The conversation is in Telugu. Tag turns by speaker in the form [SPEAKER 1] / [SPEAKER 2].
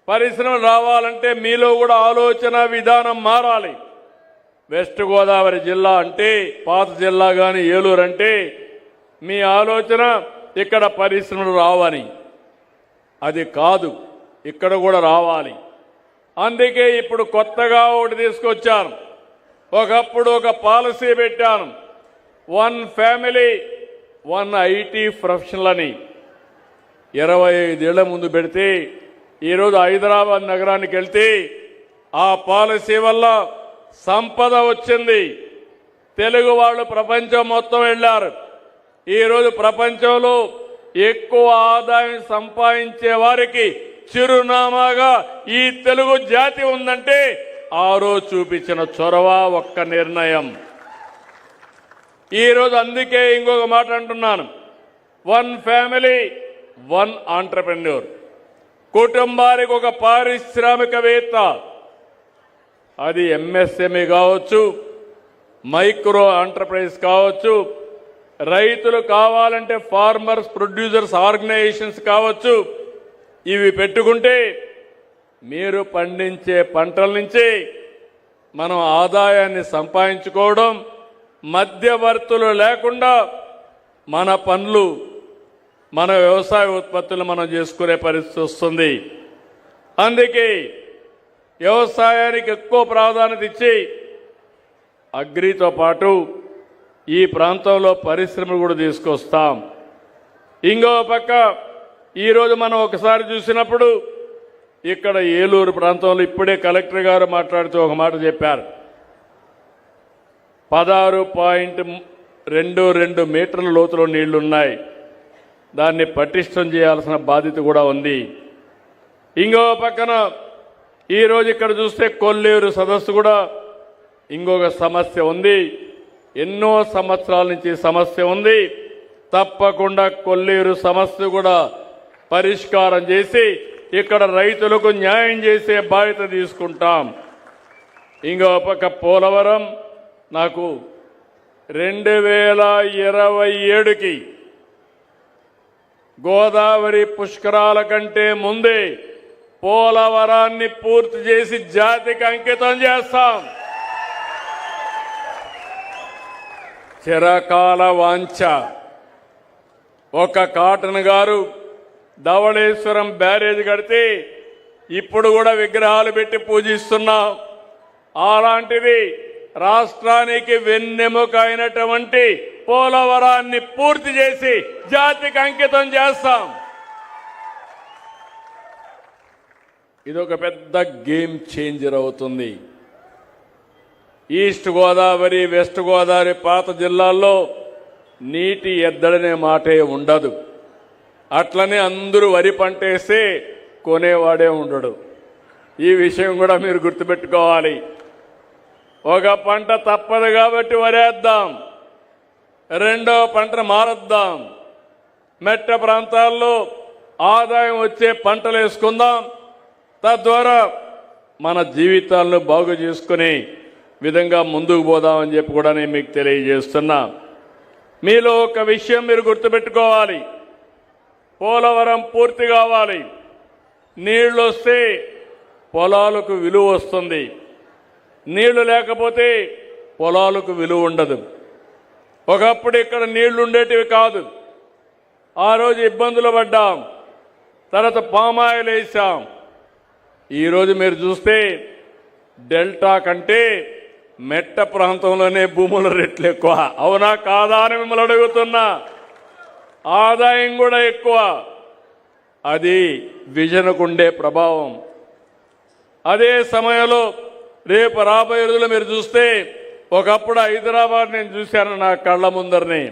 [SPEAKER 1] పరిశ్రమలు రావాలంటే మీలో కూడా ఆలోచన విధానం మారాలి. వెస్ట్ గోదావరి జిల్లా అంటే పాత జిల్లా కానీ ఏలూరు అంటే మీ ఆలోచన ఇక్కడ పరిశ్రమలు రావని. అది కాదు, ఇక్కడ కూడా రావాలి. అందుకే ఇప్పుడు కొత్తగా ఒకటి తీసుకొచ్చాను. ఒకప్పుడు ఒక పాలసీ పెట్టాను, 1 ఫ్యామిలీ 1 ఐటీ ప్రొఫెషనల్ అని. 25 ఏళ్ల ముందు పెడితే ఈరోజు హైదరాబాద్ నగరానికి వెళ్తే ఆ పాలసీ వల్ల సంపద వచ్చింది. తెలుగు వాళ్ళు ప్రపంచం మొత్తం వెళ్ళారు. ఈరోజు ప్రపంచంలో ఎక్కువ ఆదాయం సంపాదించే వారికి చిరునామాగా ఈ తెలుగు జాతి ఉందంటే ఆ రోజు చూపించిన చొరవ, ఒక్క నిర్ణయం. ఈరోజు అందుకే ఇంకొక మాట అంటున్నాను, 1 ఫ్యామిలీ 1 ఆంటర్‌ప్రెన్యూర్. కుటుంబానికి ఒక పారిశ్రామికవేత్త. అది ఎంఎస్ఎంఈ కావచ్చు, మైక్రో ఎంటర్ప్రైజ్ కావచ్చు, రైతులు కావాలంటే ఫార్మర్స్ ప్రొడ్యూసర్స్ ఆర్గనైజేషన్స్ కావచ్చు. ఇవి పెట్టుకుంటే మీరు పండించే పంటల నుంచి మనం ఆదాయాన్ని సంపాదించుకోవడం, మధ్యవర్తులు లేకుండా మన పనులు, మన వ్యవసాయ ఉత్పత్తులు మనం చేసుకునే పరిస్థితి వస్తుంది. అందుకే వ్యవసాయానికి ఎక్కువ ప్రాధాన్యత ఇచ్చి అగ్రితో పాటు ఈ ప్రాంతంలో పరిశ్రమలు కూడా తీసుకొస్తాం. ఇంకో పక్క ఈరోజు మనం ఒకసారి చూసినప్పుడు ఇక్కడ ఏలూరు ప్రాంతంలో ఇప్పుడే కలెక్టర్ గారు మాట్లాడుతూ ఒక మాట చెప్పారు. 16.22 మీటర్ల లోతులో నీళ్లున్నాయి. దాన్ని పటిష్టం చేయాల్సిన బాధ్యత కూడా ఉంది. ఇంకో పక్కన ఈరోజు ఇక్కడ చూస్తే కొల్లేరు సదస్సు కూడా ఇంకొక సమస్య ఉంది. ఎన్నో సంవత్సరాల నుంచి సమస్య ఉంది. తప్పకుండా కొల్లేరు సమస్య కూడా పరిష్కారం చేసి ఇక్కడ రైతులకు న్యాయం చేసే బాధ్యత తీసుకుంటాం. ఇంకో పక్క పోలవరం నాకు 2027కి గోదావరి పుష్కరాల కంటే ముందే పోలవరాన్ని పూర్తి చేసి జాతికి అంకితం చేస్తాం. చిరకాల వాంఛ. ఒక కాటన్ గారు ధవళేశ్వరం బ్యారేజ్ కడితే ఇప్పుడు కూడా విగ్రహాలు పెట్టి పూజిస్తున్నాం. అలాంటిది రాష్ట్రానికి వెన్నెముక అయినటువంటి పోలవరాన్ని పూర్తి చేసి జాతికి అంకితం చేస్తాం. ఇదొక పెద్ద గేమ్ చేంజర్ అవుతుంది. ఈస్ట్ గోదావరి, వెస్ట్ గోదావరి పాత జిల్లాల్లో నీటి ఎద్దడనే మాటే ఉండదు. అట్లనే అందరూ వరి పంటేస్తే కొనేవాడే ఉండడు. ఈ విషయం కూడా మీరు గుర్తుపెట్టుకోవాలి. ఒక పంట తప్పదు కాబట్టి వరేద్దాం, రెండో పంటను మారద్దాం. మెట్ట ప్రాంతాల్లో ఆదాయం వచ్చే పంటలు వేసుకుందాం. తద్వారా మన జీవితాలను బాగు చేసుకునే విధంగా ముందుకు పోదామని చెప్పి కూడా నేను మీకు తెలియజేస్తున్నా. మీలో ఒక విషయం మీరు గుర్తుపెట్టుకోవాలి, పోలవరం పూర్తి కావాలి. నీళ్లు వస్తే పొలాలకు విలువ వస్తుంది. నీళ్లు లేకపోతే పొలాలకు విలువ ఉండదు. ఒకప్పుడు ఇక్కడ నీళ్లు ఉండేటివి కాదు. ఆ రోజు ఇబ్బందులు పడ్డాం. తర్వాత పామాయిల్ వేసాం. ఈరోజు మీరు చూస్తే డెల్టా కంటే మెట్ట ప్రాంతంలోనే భూముల రేట్లు ఎక్కువ. అవునా కాదా అని మిమ్మల్ని అడుగుతున్నా. ఆదాయం కూడా ఎక్కువ. అది విజనకుండే ప్రభావం. అదే సమయంలో రేపు రాబోయే రోజుల్లో మీరు చూస్తే ఒకప్పుడు హైదరాబాద్ నేను చూశాను నా కళ్ళ ముందరనే.